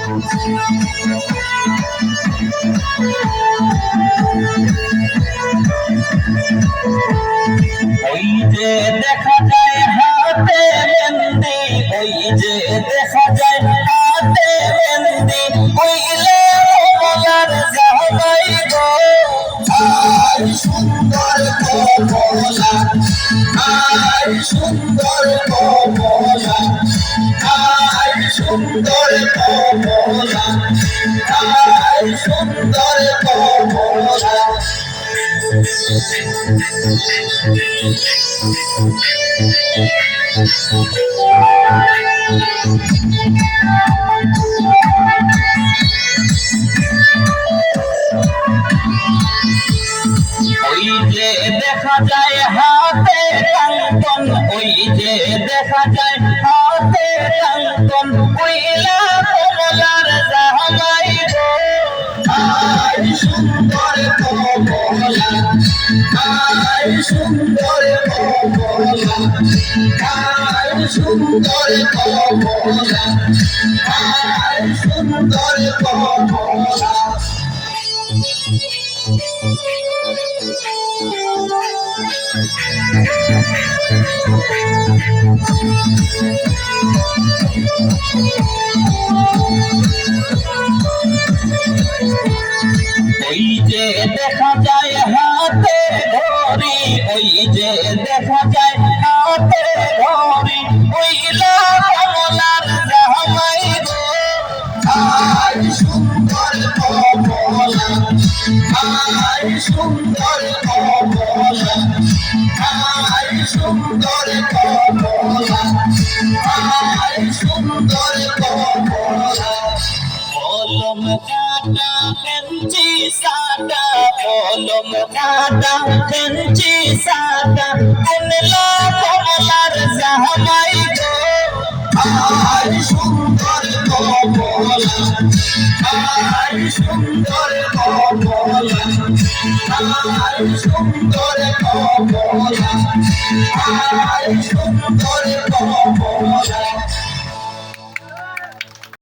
ওই যে দেখা যায় হাতে মেহেন্দি, ওই যে দেখা যায় হাতে মেহেন্দি, কইলে কমলার জামাই গো। আই সুন্দর কমলা, আই সুন্দর কমলা, আই সুন্দর কমলা, আই সুন্দর কমলা। ওই যে দেখা যায় হাতে কাঙ্কন, ওই যে দেখা যায় হাতে কাঙ্কন, কইলা কমলার জামাই গো। আই সুন্দর কমলা, আই সুন্দর কমলা, আই সুন্দর কমলা, আই সুন্দর কমলা। ওই যে দেখা যায় হাতে ঘড়ি, ওই যে দেখা যায় হাতে ঘড়ি, কইলা কমলার জামাই গো। আই সুন্দর কমলা, আই সুন্দর কমলা, আই সুন্দর কমলা, আই সুন্দর কমলা। কলম কাটা পেন্সি সাদা, কলম কাটা পেন্সি সাদা, আনলা কমলার জামাই গো। আই সুন্দর কমলা, আই সুন্দর কমলা, আই সুন্দর কমলা, আই সুন্দর কমলা।